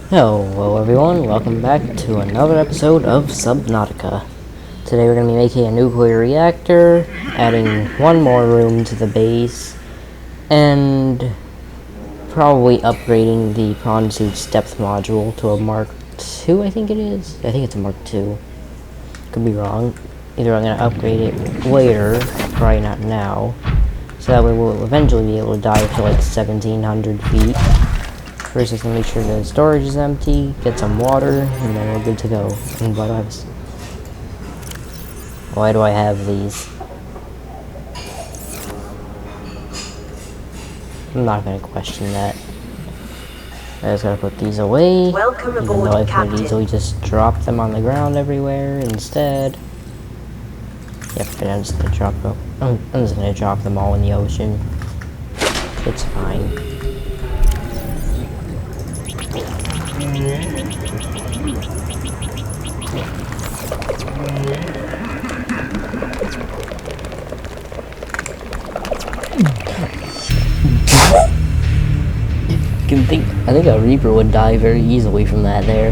Hello everyone, welcome back to another episode of Subnautica. Today we're going to be making a nuclear reactor, adding one more room to the base, and probably upgrading the prawn suit's depth module to a Mark II, I think it is. I think it's a Mark II. Could be wrong. Either I'm going to upgrade it later, probably not now, so that way we'll eventually be able to dive to like 1700 feet. First, just make sure the storage is empty, get some water, and then we're good to go. And why do I have these? I'm not gonna question that. I just gotta put these away. Welcome even aboard, though I Captain. could easily just drop them on the ground everywhere instead. Yep, I'm just gonna drop them. I'm just gonna drop them all in the ocean. It's fine. I think a Reaper would die very easily from that there.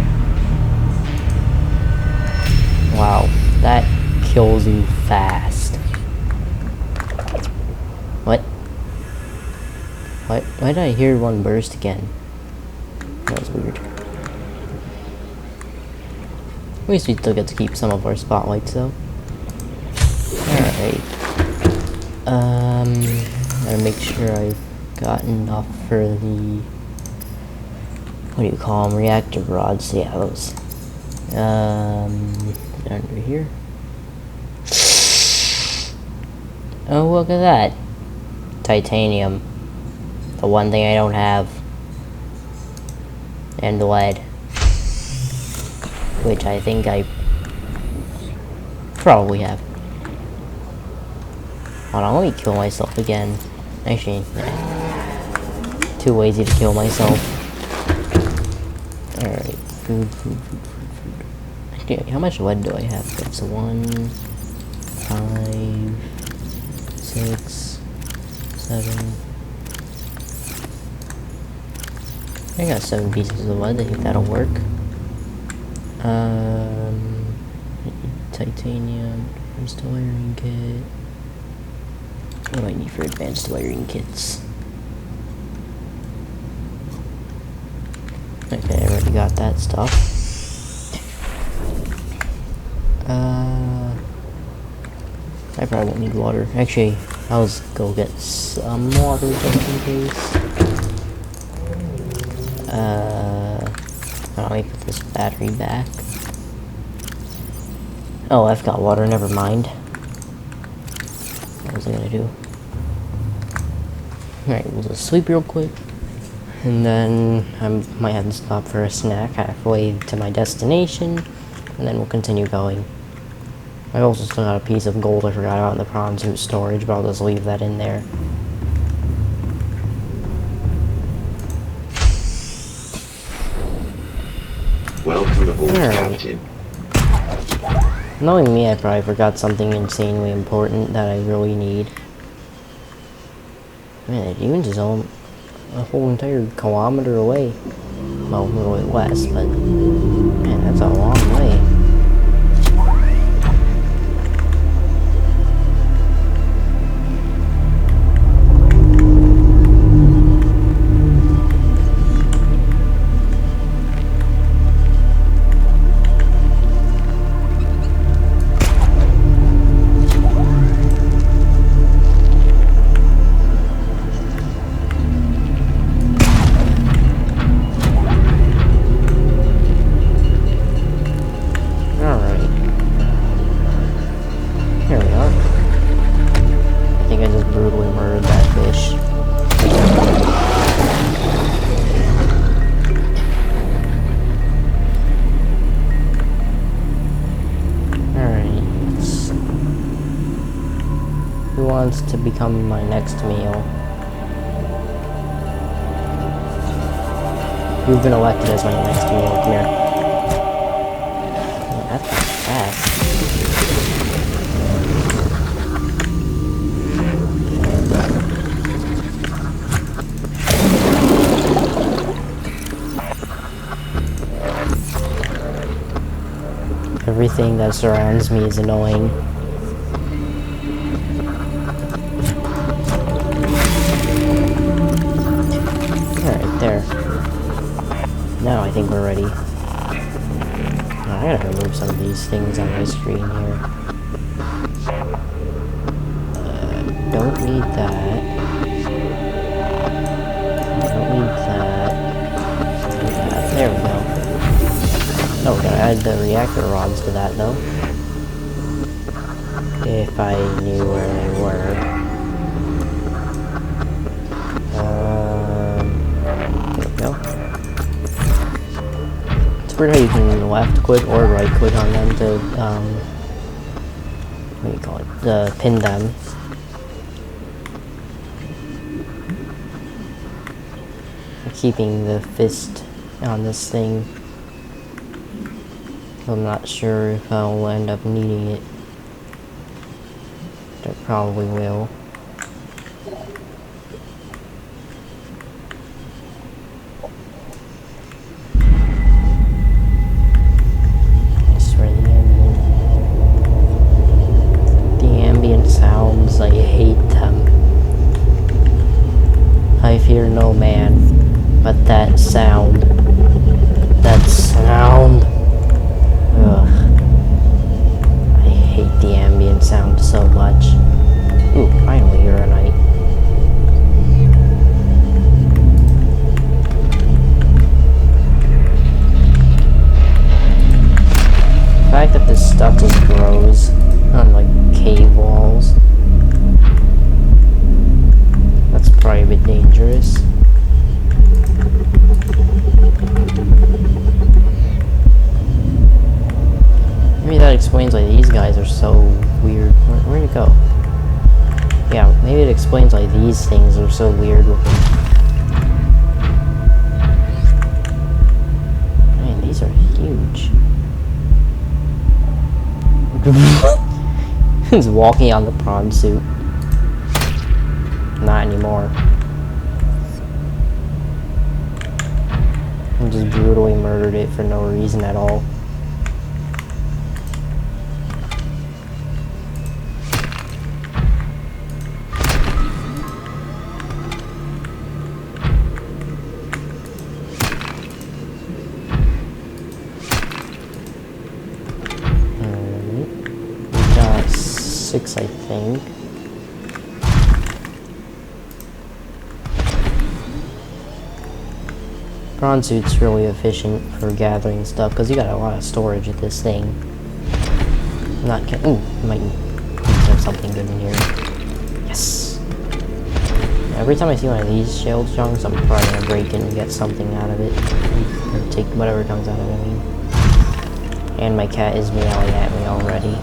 Wow, that kills you fast. What? Why did I hear one burst again? That was weird. At least we still get to keep some of our spotlights though. Alright. Gotta make sure I've got enough for the... what do you call them? Reactor rods. Yeah, those. Under here. Oh, look at that. Titanium. The one thing I don't have. And lead. Which I think I probably have. Hold on, let me kill myself again. Actually, nah. Too lazy to kill myself. Alright, food. Okay, how much lead do I have? That's 1, 5, 6, 7. I got 7 pieces of lead. I think that'll work. Titanium, advanced wiring kit. What do I need for advanced wiring kits? Okay, I already got that stuff. I probably won't need water. Actually, I'll just go get some water just in case. Let me put this battery back. Oh, I've got water, never mind. What was I gonna do? Alright, we'll just sleep real quick. And then I might have to stop for a snack halfway to my destination. And then we'll continue going. I also still got a piece of gold I forgot about in the prawn suit storage, but I'll just leave that in there. Welcome aboard, Captain. Knowing me, I probably forgot something insanely important that I really need. Man, the dunes is all a whole entire kilometer away. Well, a little bit less, but man, that's a long way. To become my next meal. You've been elected as my next meal. Come here. Man, that's fast. Everything that surrounds me is annoying. Alright, there. Now I think we're ready. I gotta remove some of these things on my screen here. Don't need that. Don't need that. There we go. Oh, we gotta add the reactor rods to that though. If I knew where they were. There we go. It's weird how you can left click or right click on them to, what do you call it? Pin them. Keeping the fist on this thing. I'm not sure if I'll end up needing it. I probably will. I swear the ambient sounds, I hate them. I fear no man, but that sound. That sound. Ugh. I hate the ambient sound so much. Ooh, finally uranite. The fact that this stuff just grows on like cave walls. That's probably a bit dangerous. Maybe that explains why these guys are so weird. Where'd it go? Yeah, maybe it explains why these things are so weird looking. Man, these are huge. He's walking on the prawn suit. Not anymore. I just brutally murdered it for no reason at all. I think. Prawn suit's really efficient for gathering stuff because you got a lot of storage with this thing. I'm not kidding. Ooh, might have something good in here. Yes. Every time I see one of these shell chunks, I'm probably gonna break it and get something out of it. Or take whatever comes out of it. I mean. And my cat is meowing at me already.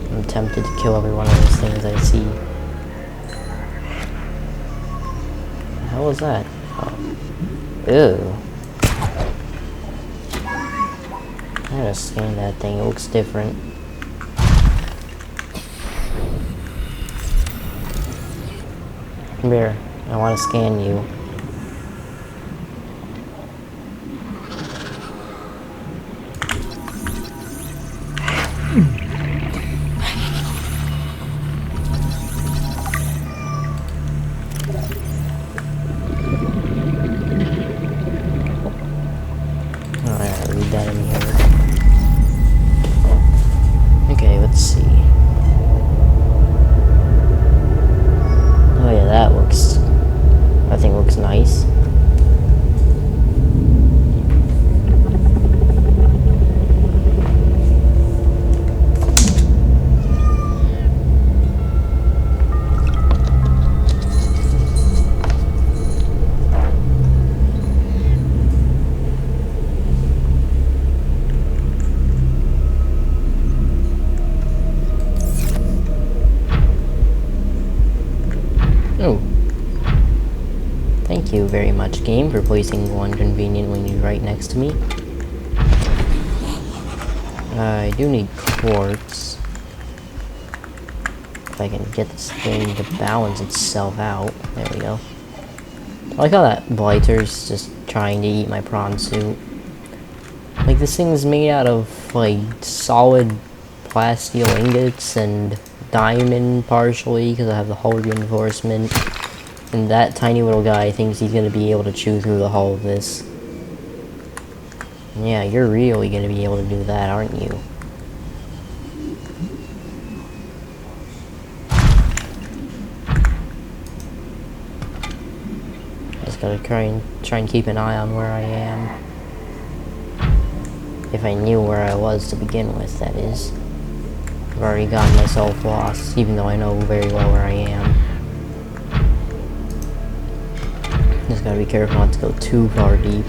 I'm tempted to kill every one of those things I see. What the hell was that? Oh. Ew. I gotta scan that thing, it looks different. Come here, I wanna scan you. Okay, let's see. Oh yeah, that thing looks nice. Oh. Thank you very much, game, for placing one conveniently right next to me. I do need quartz. If I can get this thing to balance itself out. There we go. I like how that blighter's just trying to eat my prawn suit. Like, this thing's made out of, like, solid plasteel ingots and diamond partially, because I have the hull reinforcement. And that tiny little guy thinks he's gonna be able to chew through the hull of this. Yeah, you're really gonna be able to do that, aren't you? Just gotta try and keep an eye on where I am. If I knew where I was to begin with, that is. I've already gotten myself lost, even though I know very well where I am. Just gotta be careful not to go too far deep.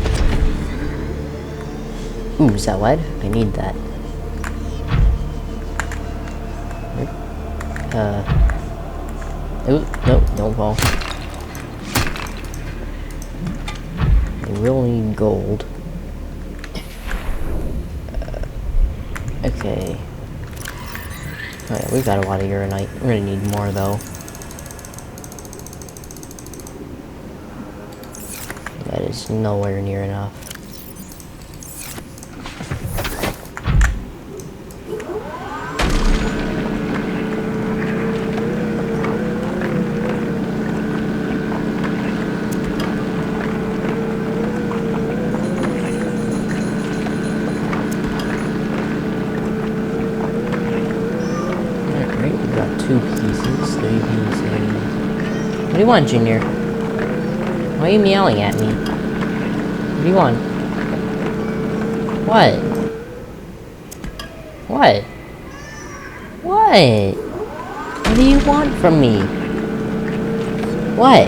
Ooh, is that lead? I need that. Ooh, nope, don't fall. I will need gold. Okay. Oh yeah, we've got a lot of uranite. We're gonna need more though. That is nowhere near enough. Alright, we got 2 pieces, 3 pieces. What do you want, Junior? Why are you meowing at me? What do you want? What? What? What? What do you want from me? What?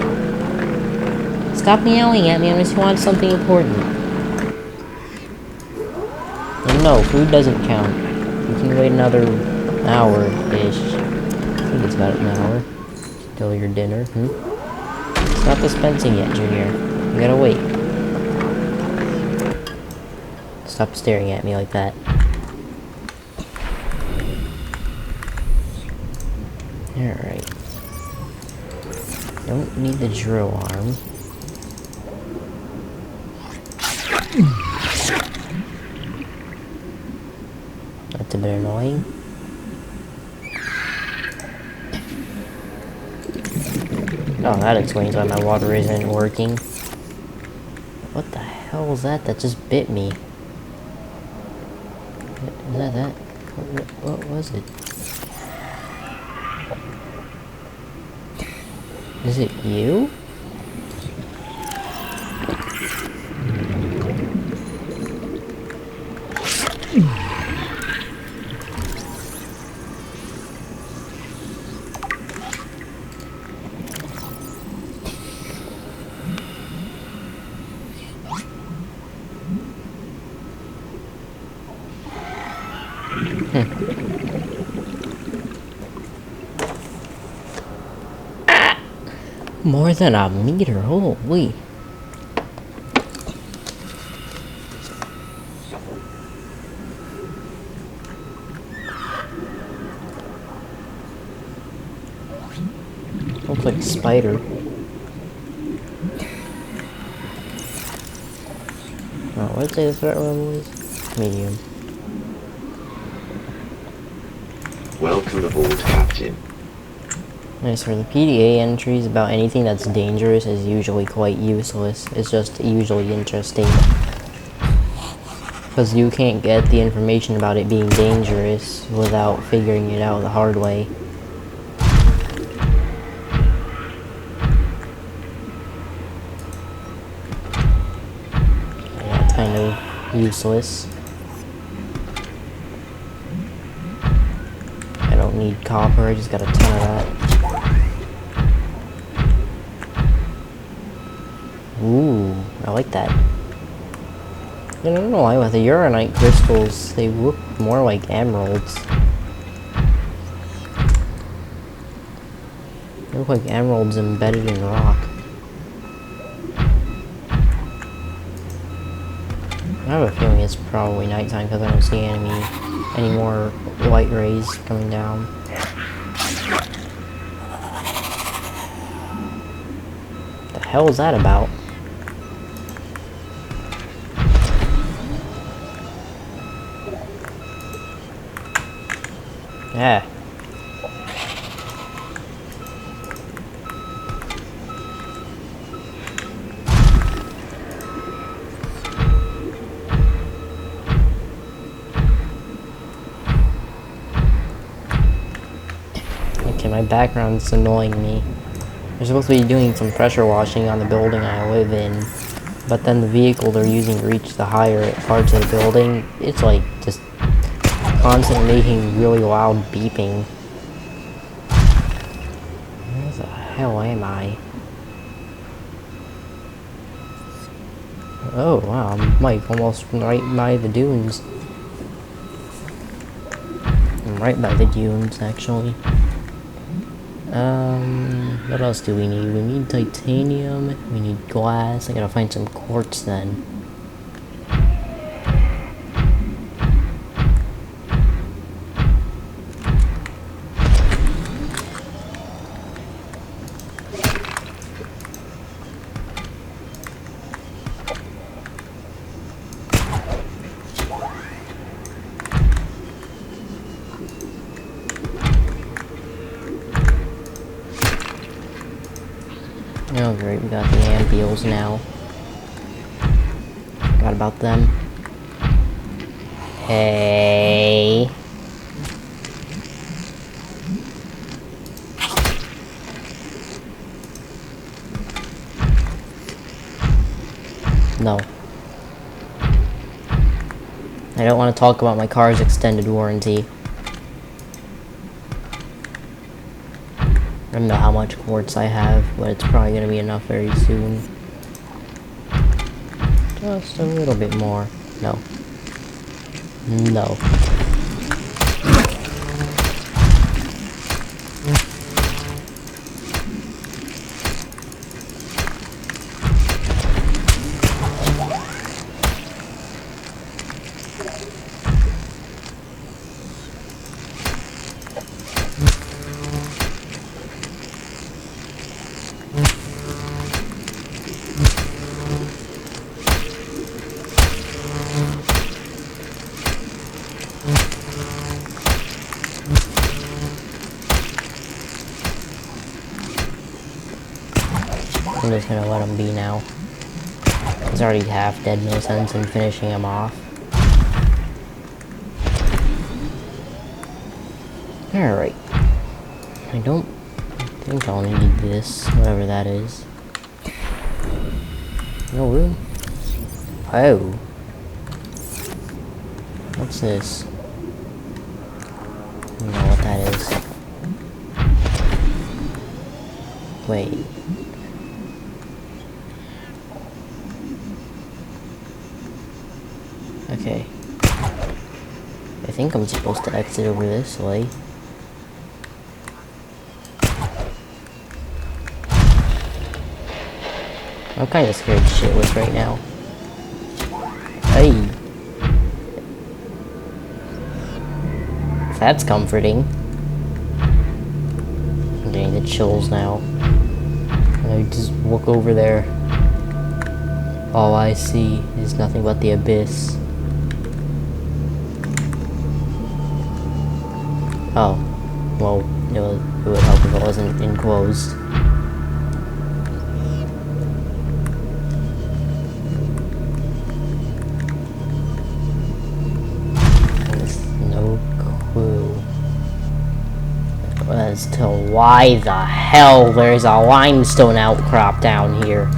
Stop meowing at me unless you want something important. And no, food doesn't count. You can wait another hour-ish. I think it's about an hour. Till your dinner, It's not dispensing yet, Junior. You gotta wait. Stop staring at me like that. Alright. Don't need the drill arm. That's a bit annoying. Oh, that explains why my water isn't working. What the hell was that that just bit me? Is that? What was it? Is it you? More than a meter, holy. Looks like a spider. Oh, what did I say the threat level is? Medium. Welcome aboard, Captain. Nice, for the PDA entries about anything that's dangerous is usually quite useless. It's just usually interesting. Because you can't get the information about it being dangerous without figuring it out the hard way. Yeah, it's kind of useless. I don't need copper, I just got a ton of that. Ooh, I like that. I don't know why with the uranite crystals, they look more like emeralds. They look like emeralds embedded in rock. I have a feeling it's probably nighttime because I don't see any more light rays coming down. The hell is that about? Yeah. Okay, my background's annoying me. They're supposed to be doing some pressure washing on the building I live in, but then the vehicle they're using to reach the higher parts of the building, it's like just constantly making really loud beeping. Where the hell am I? Oh wow, I'm like almost right by the dunes. I'm right by the dunes actually. What else do we need? We need titanium, we need glass. I gotta find some quartz then. Oh great, we got the ampules now. Forgot about them. Hey. No. I don't want to talk about my car's extended warranty. I don't know how much quartz I have, but it's probably going to be enough very soon. Just a little bit more. No. No. I'm just gonna let him be now. He's already half dead, no sense in finishing him off. Alright. I don't think I'll need this, whatever that is. No room? Oh. What's this? I don't know what that is. Wait. Okay. I think I'm supposed to exit over this way. I'm kinda scared shitless right now. Hey! That's comforting. I'm getting the chills now. And I just look over there. All I see is nothing but the abyss. Oh. Well, it would help if it wasn't enclosed. As to why the hell there's a limestone outcrop down here.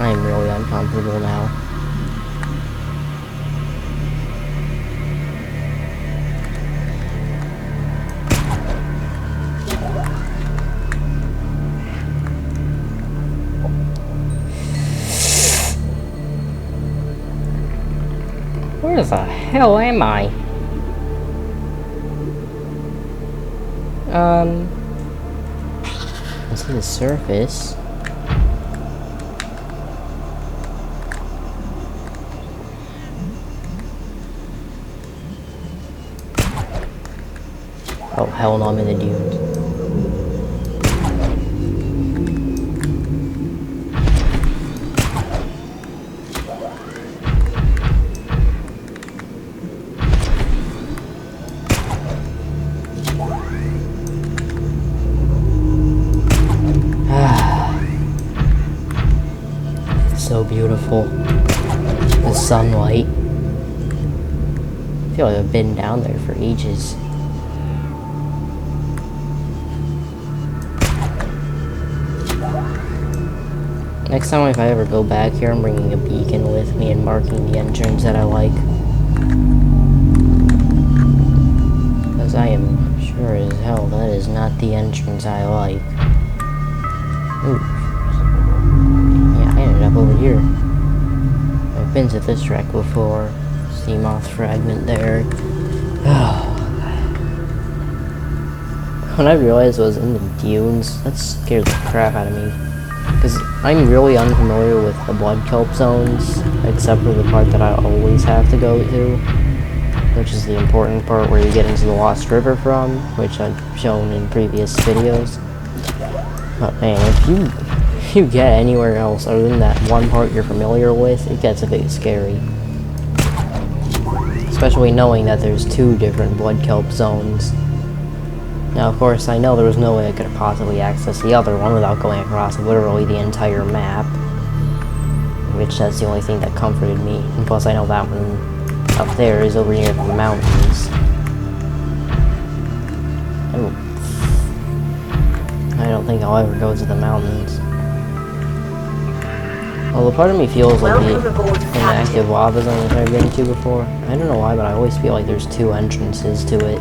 I'm really uncomfortable now. Where the hell am I? I see the surface. Oh, hell no, I'm in the dunes. So beautiful. The sunlight. I feel like I've been down there for ages. Next time if I ever go back here, I'm bringing a beacon with me and marking the entrance that I like. Because I am sure as hell that is not the entrance I like. Ooh. Yeah, I ended up over here. I've been to this wreck before. Sea moth fragment there. When I realized I was in the dunes, that scared the crap out of me. Because I'm really unfamiliar with the blood kelp zones, except for the part that I always have to go to, which is the important part where you get into the Lost River from, which I've shown in previous videos. But man, if you get anywhere else other than that one part you're familiar with, it gets a bit scary. Especially knowing that there's 2 different blood kelp zones. Now, of course, I know there was no way I could have possibly accessed the other one without going across literally the entire map. Which, that's the only thing that comforted me. And plus, I know that one up there is over near the mountains. I don't think I'll ever go to the mountains. Although part of me feels like the inactive lava zone that I've been to before. I don't know why, but I always feel like there's 2 entrances to it.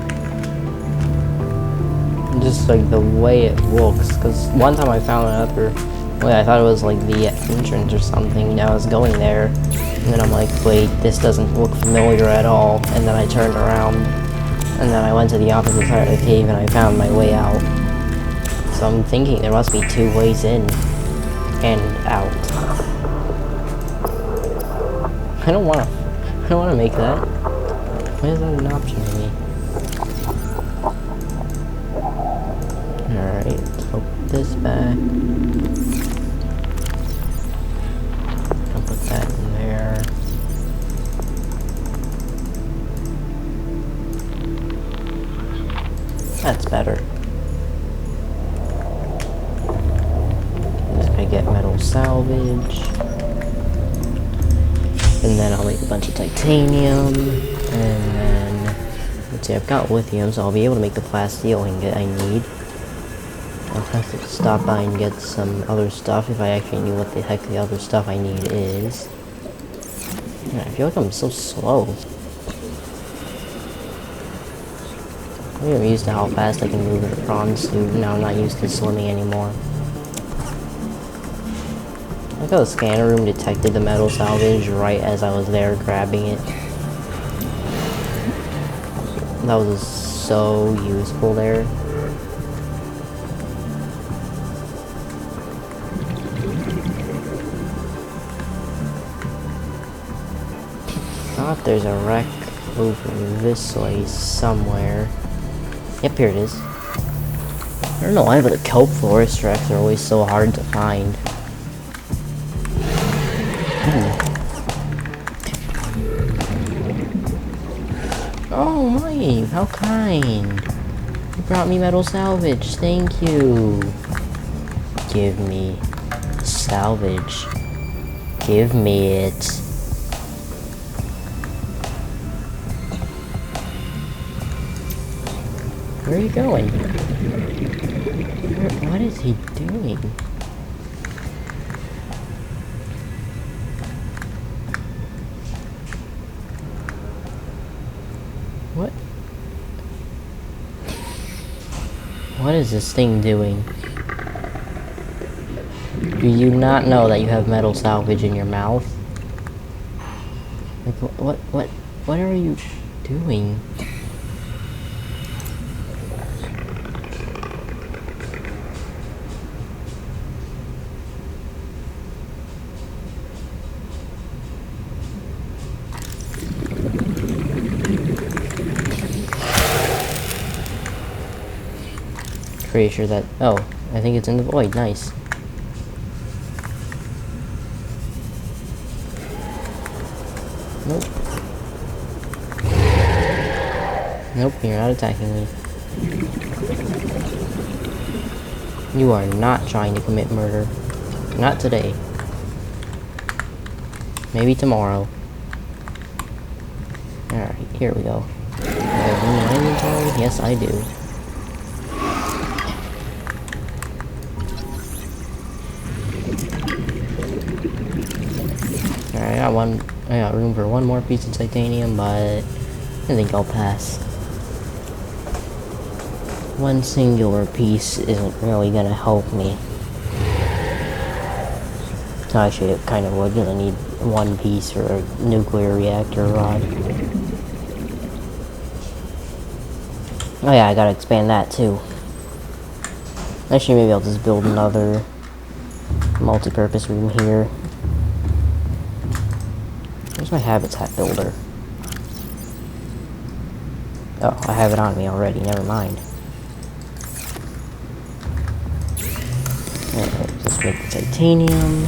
Just like the way it looks, because one time I found another way, I thought it was like the entrance or something, and I was going there, and then I'm like, wait, this doesn't look familiar at all, and then I turned around, and then I went to the opposite side of the cave, and I found my way out. So I'm thinking there must be 2 ways in and out. I don't want to make that. Why is that an option to me? Alright, let's put this back. I'll put that in there. That's better. Just gonna get metal salvage. And then I'll make a bunch of titanium. And then, let's see, I've got lithium, so I'll be able to make the plasteel ingot I need. I'll have to stop by and get some other stuff if I actually knew what the heck the other stuff I need is. Man, I feel like I'm so slow. Maybe I'm used to how fast I can move in a prawn suit, now I'm not used to swimming anymore. I like how the scanner room detected the metal salvage right as I was there grabbing it. That was so useful there. There's a wreck over this way somewhere. Yep, here it is. I don't know why, but the kelp forest wrecks are always so hard to find. Oh, Mike, how kind. You brought me metal salvage, thank you. Give me salvage. Give me it. Where are you going? What is he doing? What? What is this thing doing? Do you not know that you have metal salvage in your mouth? Like, what are you doing? Pretty sure that... Oh, I think it's in the void. Nice. Nope. Nope, you're not attacking me. You are not trying to commit murder. Not today. Maybe tomorrow. Alright, here we go. Do I have room in my inventory? Yes, I do. Alright, I got room for one more piece of titanium, but I think I'll pass. One singular piece isn't really gonna help me. Actually, it kind of would, because I need one piece for a nuclear reactor rod. Oh yeah, I gotta expand that too. Actually, maybe I'll just build another multi-purpose room here. Where's my habitat builder? Oh, I have it on me already, never mind. Alright, let's make the titanium.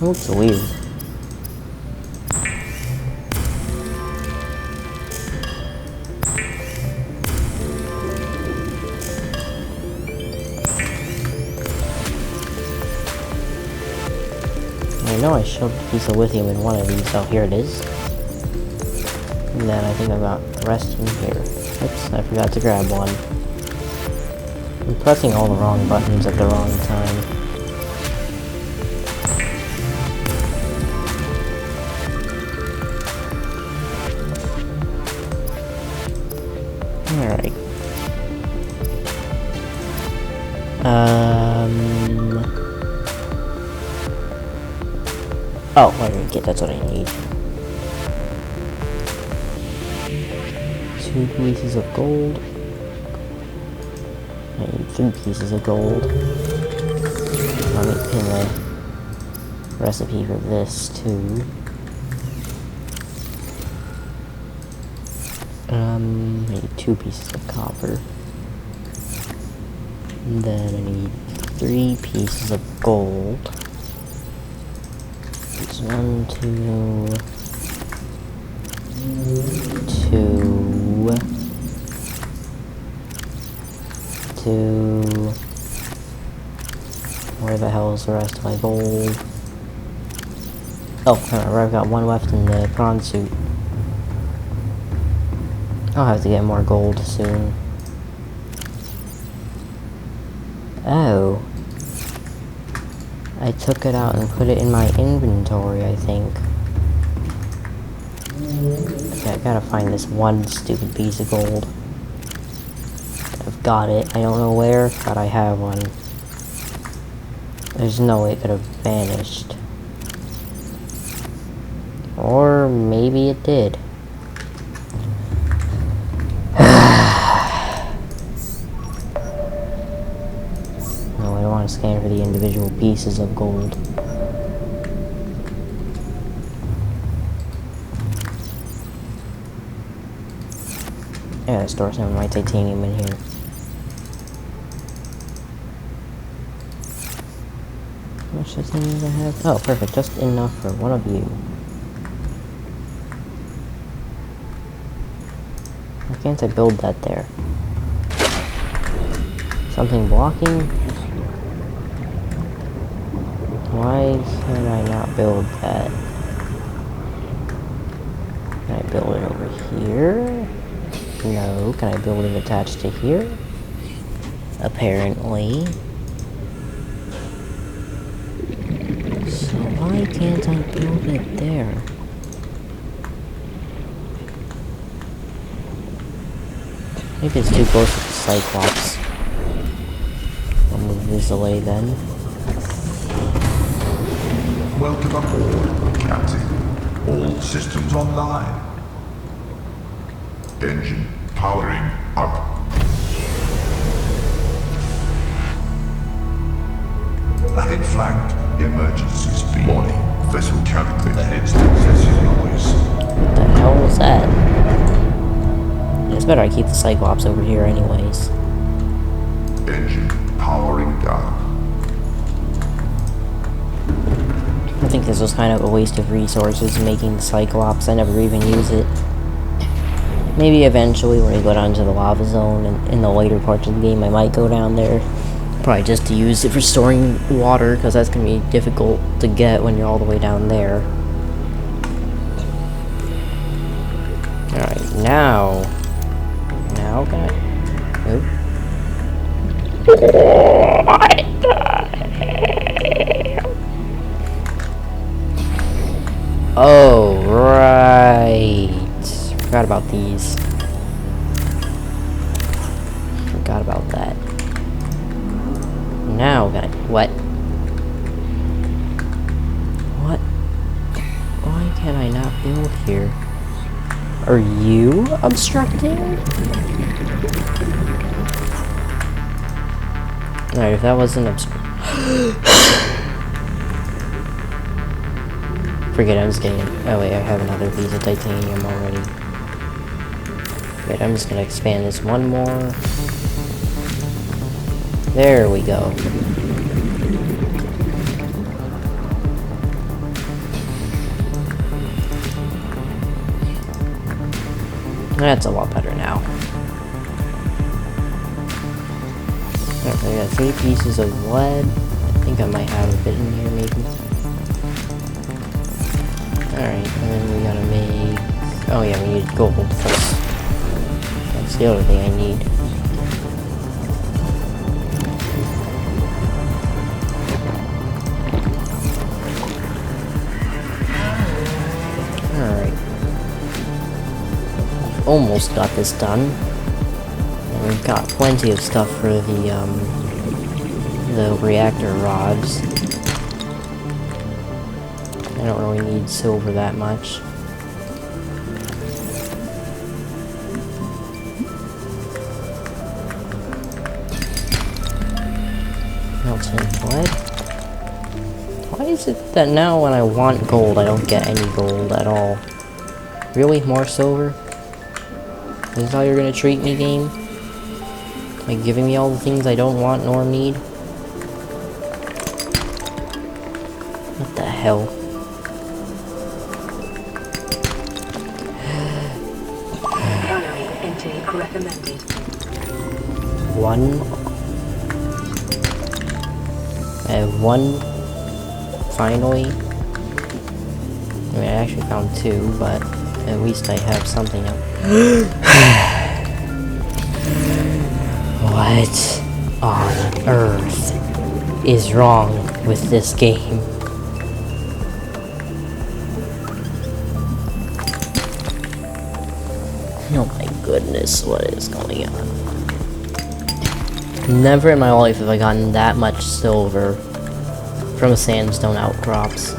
Oh, it's weird. I know I shoved a piece of lithium in one of these. Oh, here it is. And then I think I got the rest in here. Oops, I forgot to grab one. I'm pressing all the wrong buttons at the wrong time. Alright. Oh, I didn't get, that's what I need. 2 pieces of gold. I need 3 pieces of gold. Let me pin the recipe for this too. I need 2 pieces of copper. And then I need 3 pieces of gold. It's 1, 2, 2, 2. Where the hell is the rest of my gold? Oh, remember, I've got 1 left in the prawn suit. I'll have to get more gold soon. Oh. I took it out and put it in my inventory, I think. Okay, I gotta find this one stupid piece of gold. I've got it. I don't know where, but I have one. There's no way it could have vanished. Or maybe it did. No, I don't want to scan for the individual pieces of gold. I gotta store some of my titanium in here. How much titanium do I have? Oh, perfect. Just enough for one of you. Why can't I build that there? Something blocking? Why can I not build that? Can I build it over here? No. Can I build it attached to here? Apparently. So why can't I build it there? Maybe it's too close to the Cyclops. I'll move this away then. Welcome aboard, Captain. All systems online. Engine powering up. Planet flanked. Emergency speed. Warning. Vessel calculator excessive noise. What the hell was that? It's better I keep the Cyclops over here anyways. Engine powering down. I think this was kind of a waste of resources making the Cyclops. I never even use it. Maybe eventually when we go down to the lava zone and in the later parts of the game I might go down there. Probably just to use it for storing water, because that's going to be difficult to get when you're all the way down there. Alright, now can I... Nope. Oh, right. Forgot about these. Forgot about that. Now can I... What? What? Why can I not build here? Are you obstructing? Alright, if that wasn't forget it, I'm just getting... Oh wait, I have another piece of titanium already. Wait, I'm just gonna expand this one more. There we go. That's a lot better now. Alright, I got 3 pieces of lead. I think I might have a bit in here, maybe. Alright, and then we gotta make... Oh yeah, we need gold. That's the other thing I need. Alright. Almost got this done. And we've got plenty of stuff for the reactor rods. I don't really need silver that much. Melted lead. Why is it that now when I want gold, I don't get any gold at all? Really? More silver? Is this how you're gonna treat me, game? Like giving me all the things I don't want nor need? What the hell? Calorie intake recommended. 1. I have 1. Finally. I mean, I actually found 2, but at least I have something else. What on earth is wrong with this game? Oh my goodness, what is going on? Never in my life have I gotten that much silver from sandstone outcrops.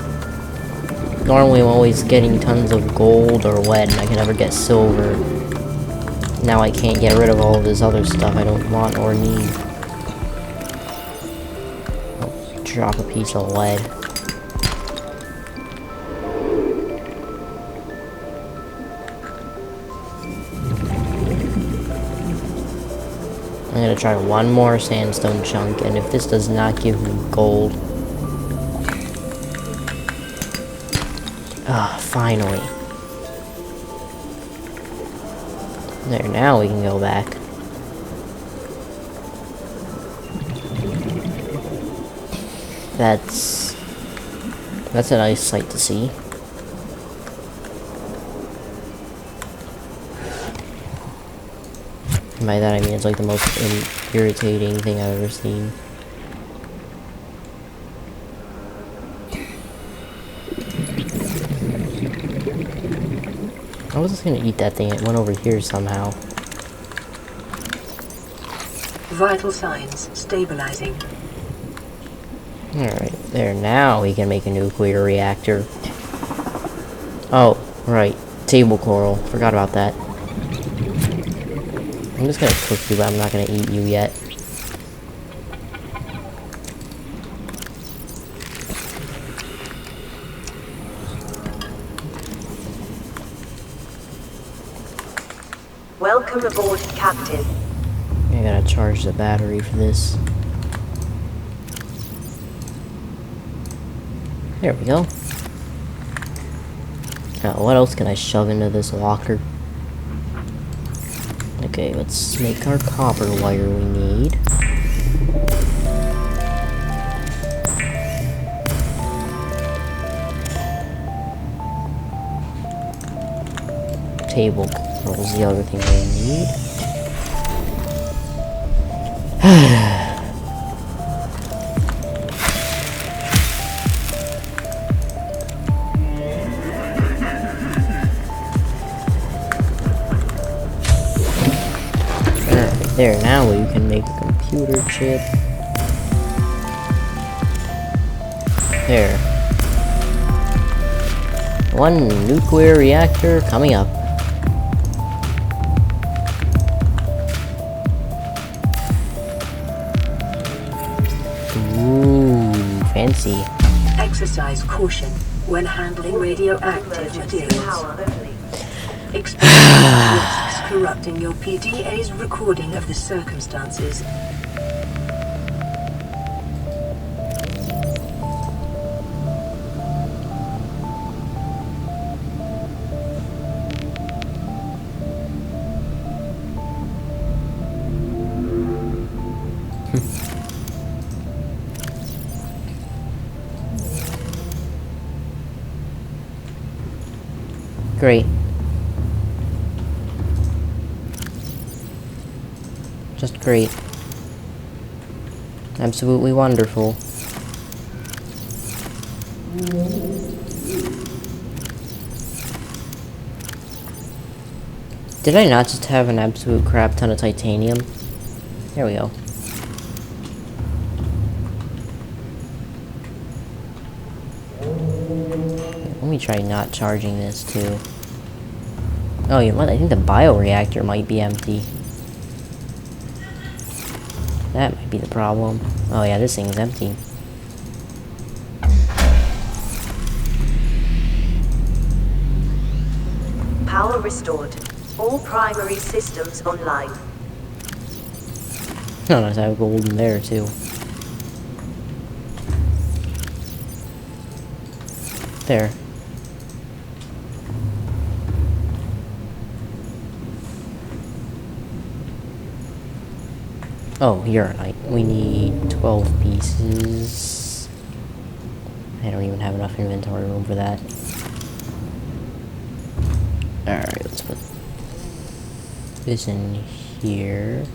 Normally I'm always getting tons of gold or lead and I can never get silver. Now I can't get rid of all of this other stuff I don't want or need. I'll drop a piece of lead. I'm gonna try one more sandstone chunk, and if this does not give me gold... Ah, finally. There, now we can go back. That's a nice sight to see. And by that I mean it's like the most irritating thing I've ever seen. I was just gonna eat that thing, it went over here somehow. Vital signs stabilizing. Alright, there, now we can make a nuclear reactor. Oh, right, table coral, forgot about that. I'm just gonna cook you, but I'm not gonna eat you yet. Welcome aboard, Captain. I gotta charge the battery for this. There we go. Now, what else can I shove into this locker? Okay, let's make our copper wire we need. Table controls the other thing we need. Alright, there, now we can make a computer chip. There. One nuclear reactor coming up. Ooh, fancy. Exercise caution when handling radioactive materials. Exposure risks corrupting your PDA's recording of the circumstances. Great. Just great. Absolutely wonderful. Did I not just have an absolute crap ton of titanium? There we go. Let me try not charging this too. Oh, you know what? I think the bioreactor might be empty. That might be the problem. Oh yeah, this thing's empty. Power restored. All primary systems online. Oh, there's a gold in there too. There. Oh, uranite. We need 12 pieces. I don't even have enough inventory room for that. Alright, let's put this in here.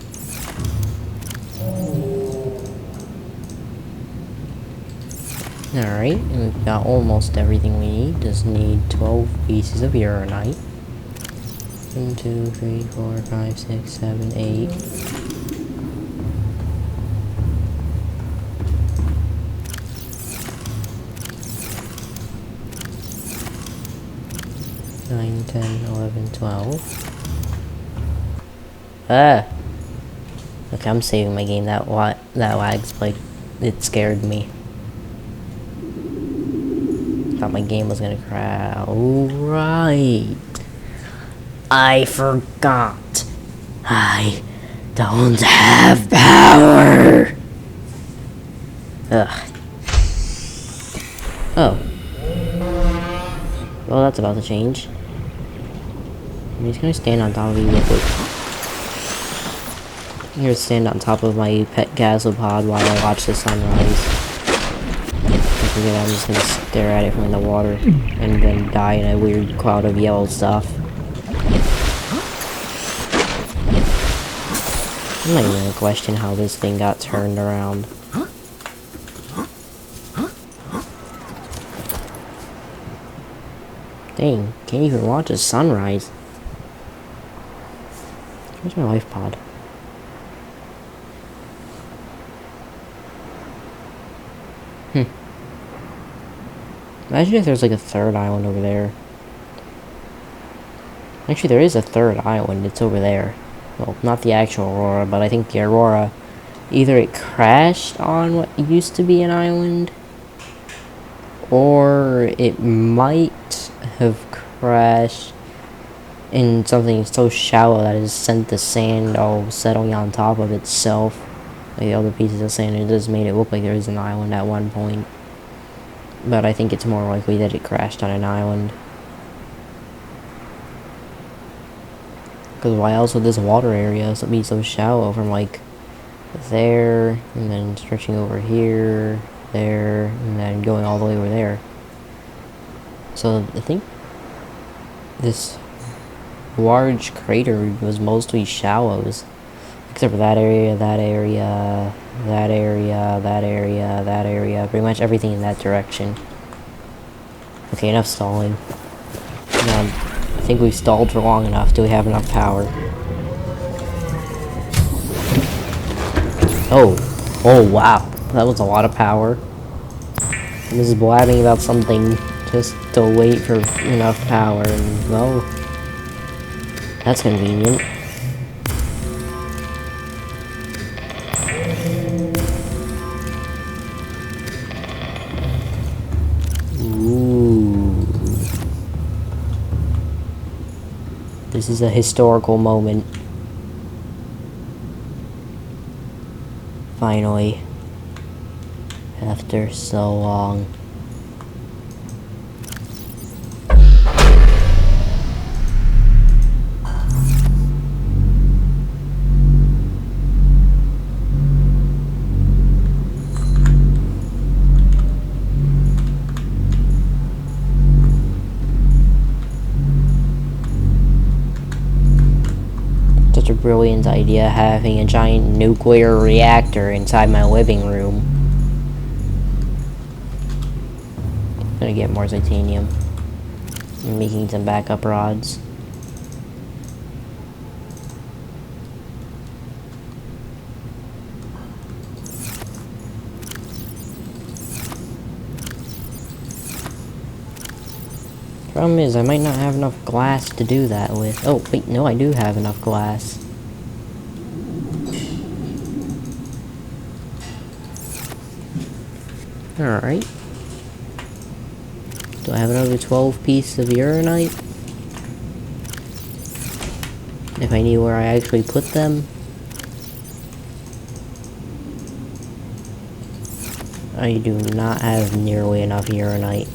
Alright, and we've got almost everything we need. Just need 12 pieces of uranite. 1, 2, 3, 4, 5, 6, 7, 8. 9, 10, 11, 12. Ah! Okay, I'm saving my game. That lag spike, it scared me. Thought my game was gonna crash. Oh, right. I forgot. I don't have power. Ugh. Oh. Well, that's about to change. I'm just gonna stand on top of you real quick. I'm gonna stand on top of my pet gasopod while I watch the sunrise. Don't forget, I'm just gonna stare at it from in the water and then die in a weird cloud of yellow stuff. I'm not even gonna question how this thing got turned around. Dang, can't even watch a sunrise. Where's my life pod? Imagine if there's like a third island over there. Actually, there is a third island. It's over there. Well, not the actual Aurora, but I think the Aurora, either it crashed on what used to be an island, or it might have crashed in something so shallow that it sent the sand all settling on top of itself. Like the other pieces of sand, it just made it look like there was an island at one point. But I think it's more likely that it crashed on an island. Because why else would this water area be so shallow from like there, and then stretching over here, there, and then going all the way over there. So I think this large crater was mostly shallows. Except for that area, that area, that area, that area, that area. Pretty much everything in that direction. Okay, enough stalling. Now, I think we've stalled for long enough. Do we have enough power? Oh wow. That was a lot of power. I'm just blabbing about something just to wait for enough power, and well, that's convenient. Ooh. This is a historical moment. Finally. After so long. Such a brilliant idea, having a giant nuclear reactor inside my living room. Gonna get more titanium. I'm making some backup rods. Problem is, I might not have enough glass to do that with. Oh, wait, no, I do have enough glass. Alright. Do I have another 12 pieces of uranite? If I knew where I actually put them. I do not have nearly enough uranite.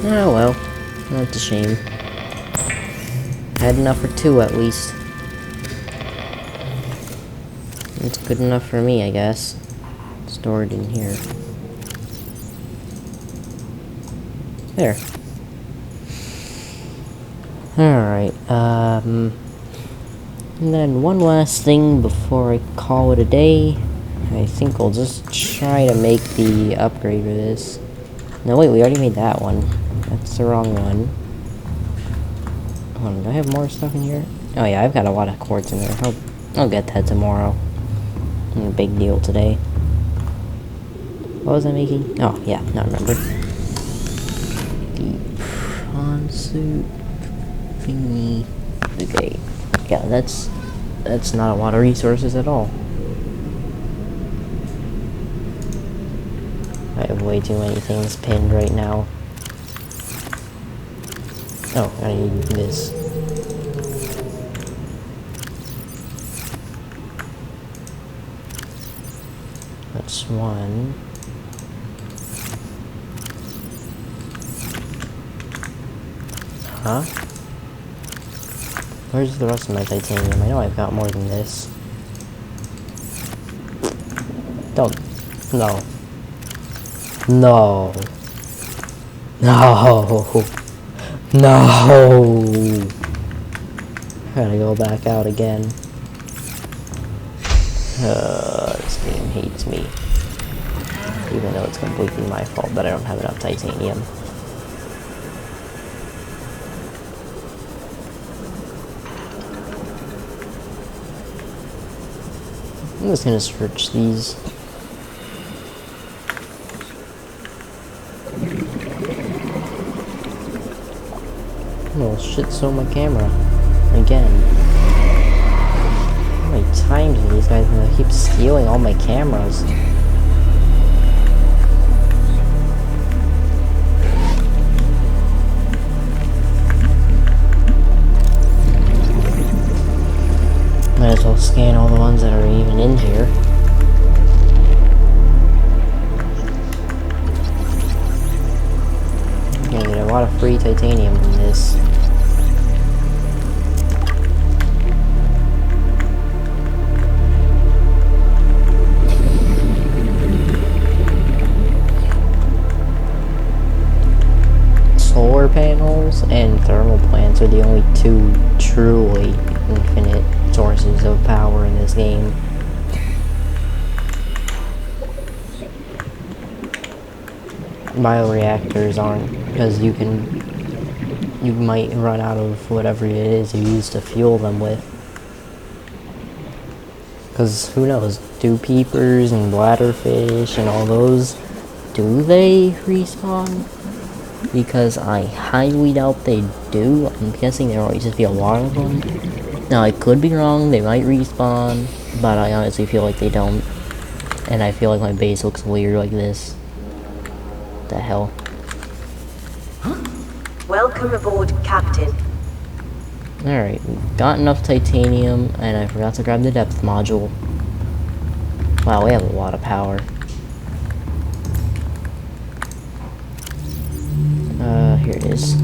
Oh well, that's a shame. I had enough for 2 at least. It's good enough for me, I guess. Stored in here. There. Alright, and then one last thing before I call it a day. I think I'll just try to make the upgrade for this. No, wait, we already made that one. That's the wrong one. Hold on, do I have more stuff in here? Oh yeah, I've got a lot of quartz in there. I'll get that tomorrow. No big deal today. What was I making? Oh, yeah, now I remember. The prawn suit thingy. Okay. Yeah, that's not a lot of resources at all. I have way too many things pinned right now. Oh, I need this. That's one. Huh? Where's the rest of my titanium? I know I've got more than this. Don't. No. No. No. No. Gotta go back out again. This game hates me. Even though it's completely my fault that I don't have enough titanium. I'm just gonna search these. Oh shit, so my camera. Again. How many times are these guys gonna keep stealing all my cameras? as well scan all the ones that are even in here. You're gonna get a lot of free titanium from this. Solar panels and thermal plants are the only two truly infinite sources of power in this game. Bioreactors aren't, because you might run out of whatever it is you use to fuel them with. Because who knows, do peepers and bladderfish and all those, do they respawn? Because I highly doubt they do. I'm guessing there might just be a lot of them. Now I could be wrong, they might respawn, but I honestly feel like they don't. And I feel like my base looks weird like this. What the hell? Welcome aboard, Captain. Alright, we've got enough titanium, and I forgot to grab the depth module. Wow, we have a lot of power. Here it is.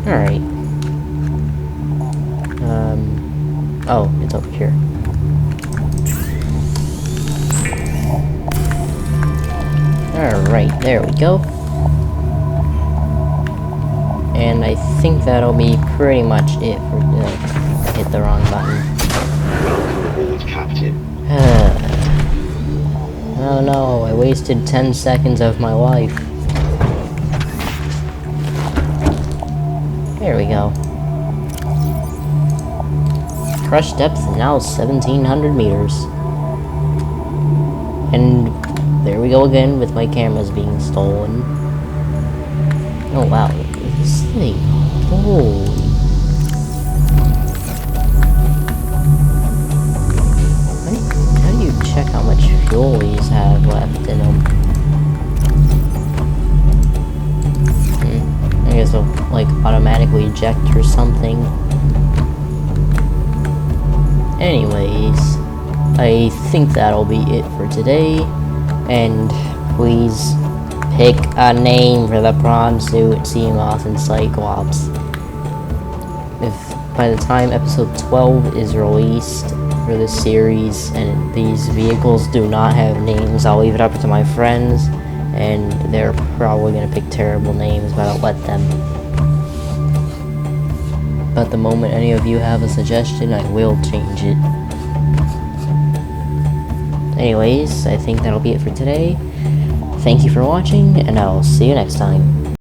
Alright. Oh, it's over here. Alright, there we go. And I think that'll be pretty much it for hit the wrong button. Welcome aboard, Captain. Oh no, I wasted 10 seconds of my life. There we go. Crush depth now 1700 meters. And there we go again with my cameras being stolen. Oh wow, this thing, holy. How do you check how much fuel these have left in them? I guess they'll like automatically eject or something. Anyways, I think that'll be it for today. And please pick a name for the prawn suit, Seamoth, and Cyclops. If by the time episode 12 is released for this series and these vehicles do not have names, I'll leave it up to my friends, and they're probably gonna pick terrible names, but I'll let them. But the moment any of you have a suggestion, I will change it. Anyways, I think that'll be it for today. Thank you for watching, and I'll see you next time.